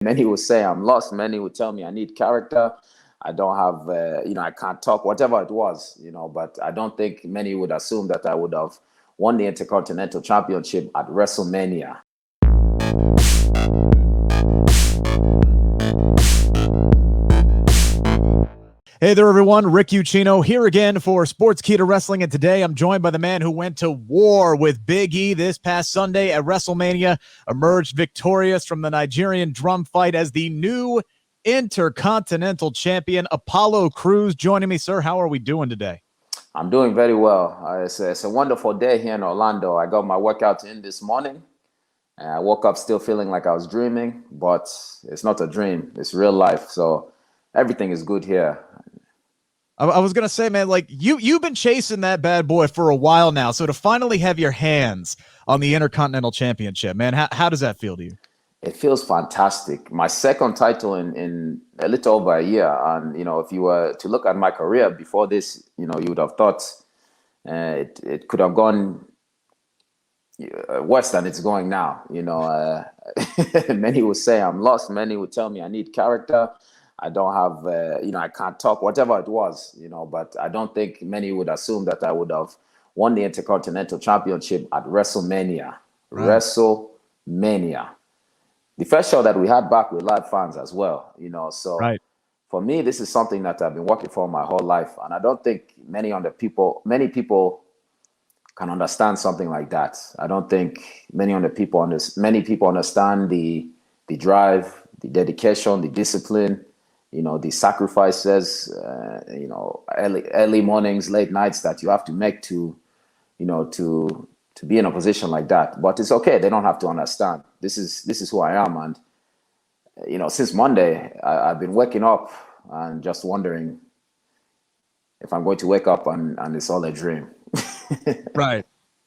Many would say I'm lost. Many would tell me I need character. I don't have, I can't talk, whatever it was, but I don't think many would assume that I would have won the Intercontinental Championship at WrestleMania. Hey there, everyone. Rick Ucchino here again for Sportskeeda Wrestling, and today I'm joined by the man who went to war with Big E this past Sunday at WrestleMania, emerged victorious from the Nigerian Drum Fight as the new Intercontinental Champion, Apollo Crews. Joining me, sir. How are we doing today? I'm doing very well. It's a wonderful day here in Orlando. I got my workout in this morning. And I woke up still feeling like I was dreaming, but it's not a dream. It's real life. So everything is good here. I was going to say, man, like you've been chasing that bad boy for a while now. So to finally have your hands on the Intercontinental Championship, man, how does that feel to you? It feels fantastic. My second title in a little over a year. And, if you were to look at my career before this, you would have thought it could have gone worse than it's going now. Many would say I'm lost. Many would tell me I need character. I don't have, I can't talk, whatever it was, but I don't think many would assume that I would have won the Intercontinental Championship at WrestleMania. Right. WrestleMania. The first show that we had back with live fans as well, so right. For me, this is something that I've been working for my whole life. And I don't think many people can understand something like that. I don't think many people understand the drive, the dedication, the discipline, the sacrifices, early mornings, late nights that you have to make to be in a position like that. But it's okay. They don't have to understand. This is who I am. And, since Monday, I've been waking up and just wondering if I'm going to wake up and it's all a dream.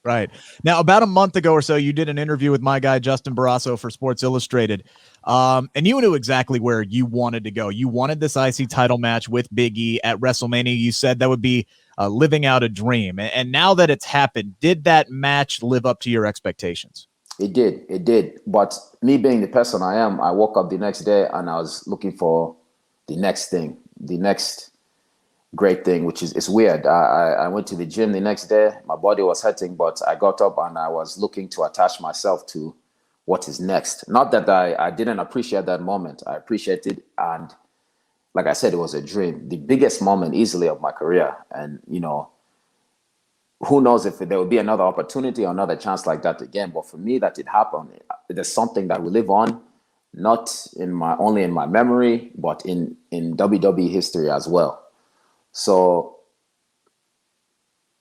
Right. Now, about a month ago or so, you did an interview with my guy, Justin Barrasso, for Sports Illustrated. And you knew exactly where you wanted to go. You wanted this IC title match with Big E at WrestleMania. You said that would be living out a dream. And now that it's happened, did that match live up to your expectations? It did. But me being the person I am, I woke up the next day and I was looking for the next thing, the next great thing, which is, it's weird. I went to the gym the next day. My body was hurting, but I got up and I was looking to attach myself to what is next. Not that I didn't appreciate that moment. I appreciated, and like I said, it was a dream. The biggest moment easily of my career. And, who knows if there will be another opportunity or another chance like that again. But for me, that it happened, there's something that will live on, not only in my memory, but in WWE history as well. So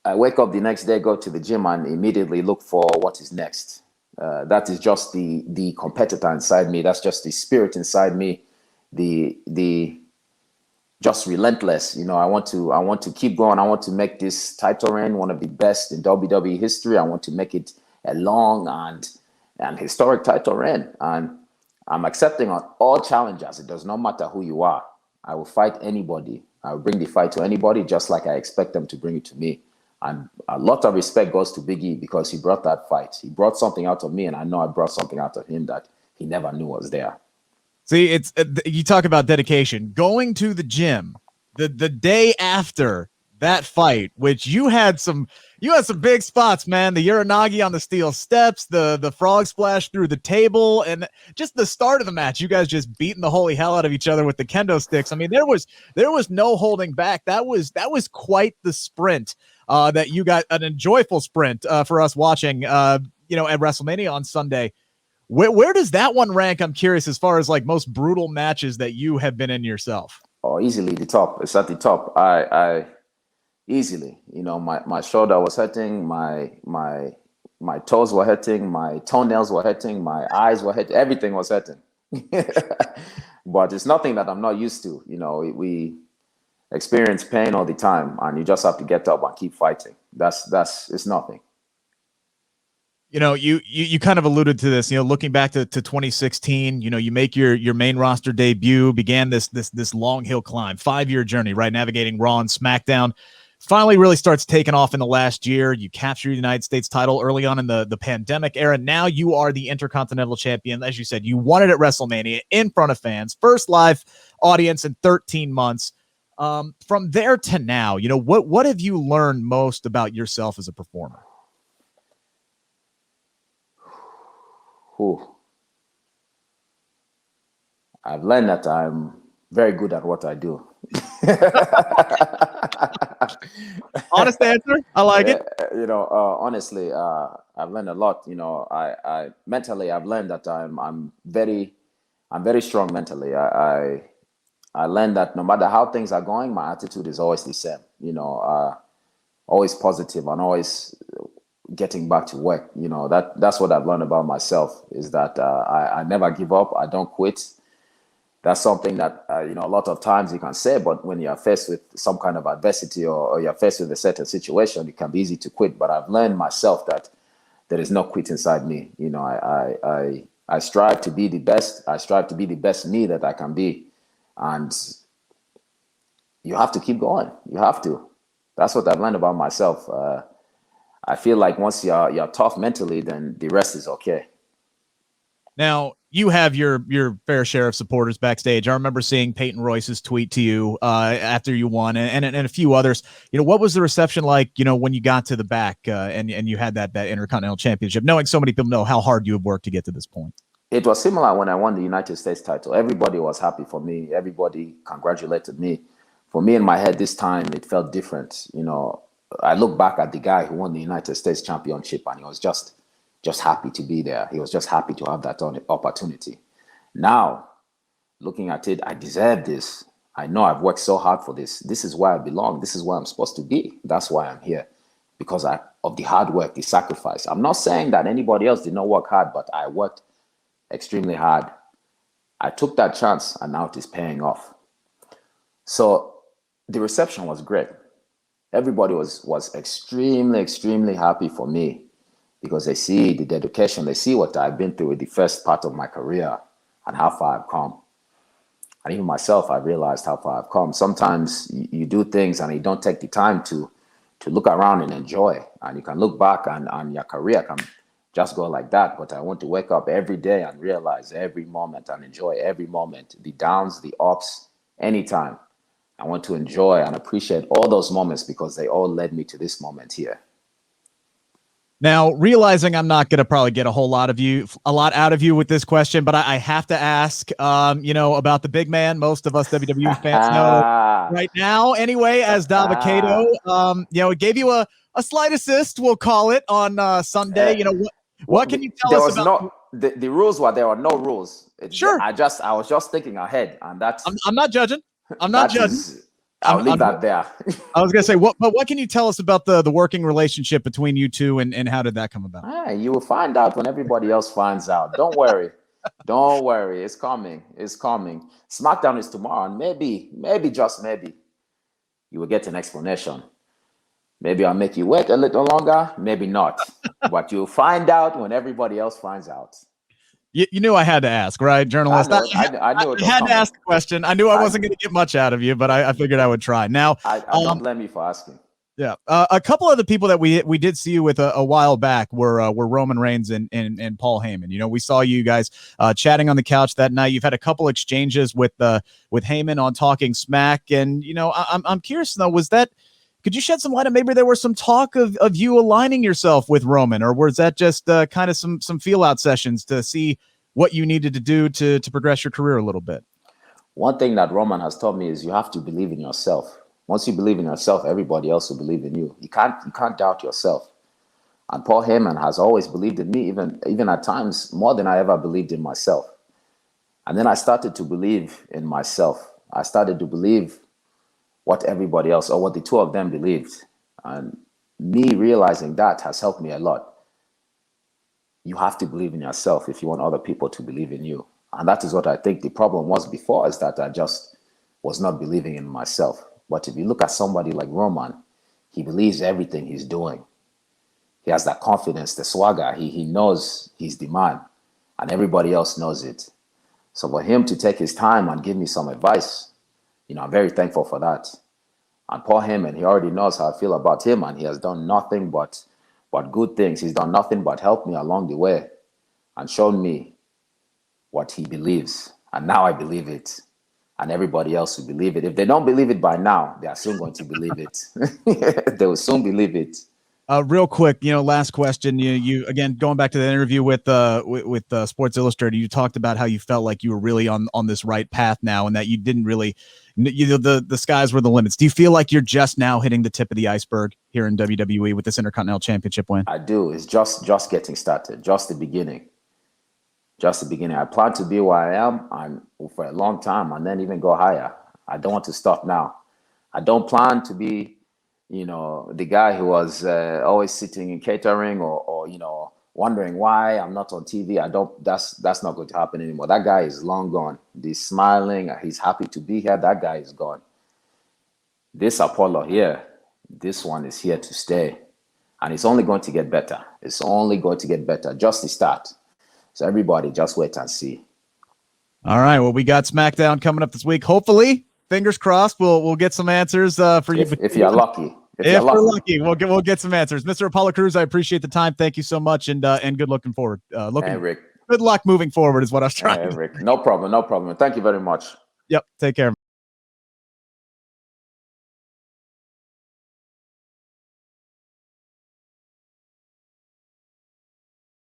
I wake up the next day, go to the gym, and immediately look for what is next. That is just the competitor inside me. That's just the spirit inside me. The just relentless. I want to keep going. I want to make this title reign one of the best in WWE history. I want to make it a long and historic title reign. And I'm accepting on all challenges. It does not matter who you are. I will fight anybody. I will bring the fight to anybody, just like I expect them to bring it to me. And a lot of respect goes to Big E because he brought that fight. He brought something out of me, and I know I brought something out of him that he never knew was there. See, it's you talk about dedication. Going to the gym the day after that fight, which you had some big spots, man. The Uranagi on the steel steps, the frog splash through the table, and just the start of the match, you guys just beating the holy hell out of each other with the kendo sticks. I mean, there was no holding back. That was quite the sprint that you got, an enjoyable sprint for us watching at WrestleMania on Sunday. Where does that one rank? I'm curious, as far as like most brutal matches that you have been in yourself. Oh, easily the top. It's at the top. I easily, my shoulder was hurting, my toes were hurting, my toenails were hurting, my eyes were hurting, everything was hurting. But it's nothing that I'm not used to. We experience pain all the time, and you just have to get up and keep fighting. It's nothing. You kind of alluded to this, looking back to 2016, you make your main roster debut, began this long hill climb, 5-year journey, right? Navigating Raw and SmackDown. finally really starts taking off in the last year. You capture the United States title early on in the pandemic era. Now you are the Intercontinental Champion. As you said, you won it at WrestleMania in front of fans, first live audience in 13 months. From there to now, you know, what have you learned most about yourself as a performer? I've learned that I'm very good at what I do. Honest answer. I like it. You know, honestly, I've learned a lot. You know, I mentally, I've learned that I'm very strong mentally. I learned that no matter how things are going, my attitude is always the same. You know, always positive and always getting back to work. You know, that's what I've learned about myself, is that I never give up. I don't quit. That's something that, you know, a lot of times you can say, but when you're faced with some kind of adversity or you're faced with a certain situation, it can be easy to quit. But I've learned myself that there is no quit inside me. You know, I strive to be the best. I strive to be the best me that I can be. And you have to keep going. You have to. That's what I've learned about myself. I feel like once you're tough mentally, then the rest is okay. Now, you have your fair share of supporters backstage. I remember seeing Peyton Royce's tweet to you after you won, and a few others. You know, what was the reception like, you know, when you got to the back and you had that Intercontinental Championship, knowing so many people know how hard you have worked to get to this point? It was similar when I won the United States title. Everybody was happy for me. Everybody congratulated me. For me, in my head this time, it felt different. You know, I look back at the guy who won the United States Championship, and he was just happy to be there. He was just happy to have that opportunity. Now, looking at it, I deserve this. I know I've worked so hard for this. This is where I belong. This is where I'm supposed to be. That's why I'm here, because of the hard work, the sacrifice. I'm not saying that anybody else did not work hard, but I worked extremely hard. I took that chance, and now it is paying off. So the reception was great. Everybody was extremely happy for me, because they see the dedication, they see what I've been through with the first part of my career and how far I've come. And even myself, I realized how far I've come. Sometimes you do things and you don't take the time to look around and enjoy. And you can look back and your career can just go like that. But I want to wake up every day and realize every moment and enjoy every moment, the downs, the ups, anytime. I want to enjoy and appreciate all those moments, because they all led me to this moment here. Now, realizing I'm not going to probably get a lot out of you with this question, but I have to ask, you know, about the big man. Most of us WWE fans know right now, anyway, as Dabba-Kato. You know, it gave you a slight assist, we'll call it, on Sunday. You know, what can you tell us about? The rules were, there were no rules. Sure. I was just thinking ahead, and that's. I'm not judging. I'm not judging. I'll leave that there. I was going to say, what can you tell us about the working relationship between you two, and how did that come about? You will find out when everybody else finds out. Don't worry. Don't worry. It's coming. It's coming. SmackDown is tomorrow, and maybe, just maybe, you will get an explanation. Maybe I'll make you wait a little longer, maybe not. But you'll find out when everybody else finds out. You knew I had to ask, right, journalist? I knew it. I had to ask the question. I knew I wasn't going to get much out of you, but I figured I would try. Now, I don't blame you for asking. Yeah, a couple of the people that we did see you with a while back were Roman Reigns and Paul Heyman. You know, we saw you guys chatting on the couch that night. You've had a couple exchanges with Heyman on Talking Smack, and you know, I'm curious though, could you shed some light on maybe there was some talk of you aligning yourself with Roman, or was that just kind of some feel out sessions to see what you needed to do to progress your career a little bit? One thing that Roman has taught me is you have to believe in yourself. Once you believe in yourself, everybody else will believe in you. You can't doubt yourself. And Paul Heyman has always believed in me, even at times more than I ever believed in myself. And then I started to believe in myself. I started to believe what everybody else, or what the two of them believed. And me realizing that has helped me a lot. You have to believe in yourself if you want other people to believe in you. And that is what I think the problem was before, is that I just was not believing in myself. But if you look at somebody like Roman, he believes everything he's doing. He has that confidence, the swagger. He knows he's the man, and everybody else knows it. So for him to take his time and give me some advice, you know, I'm very thankful for that. And Paul Heyman, he already knows how I feel about him, and he has done nothing but good things. He's done nothing but help me along the way and shown me what he believes. And now I believe it. And everybody else will believe it. If they don't believe it by now, they are soon going to believe it. They will soon believe it. Real quick, last question. You again, going back to the interview with Sports Illustrated, you talked about how you felt like you were really on this right path now, and that you didn't really, the skies were the limits. Do you feel like you're just now hitting the tip of the iceberg here in WWE with this Intercontinental Championship win? I do. It's just getting started, just the beginning. Just the beginning. I plan to be where I am and for a long time, and then even go higher. I don't want to stop now. I don't plan to be, the guy who was always sitting in catering or wondering why I'm not on TV. That's not going to happen anymore. That guy is long gone. He's smiling. He's happy to be here. That guy is gone. This Apollo here, this one is here to stay. And it's only going to get better. It's only going to get better. Just the start. So everybody just wait and see. All right. Well, we got SmackDown coming up this week. Hopefully, fingers crossed, we'll get some answers for you. If you're lucky. If we're lucky, we'll get some answers. Mr. Apollo Crews, I appreciate the time. Thank you so much, and good looking forward. Rick. Good luck moving forward is what I was trying. Rick. No problem. Thank you very much. Yep. Take care.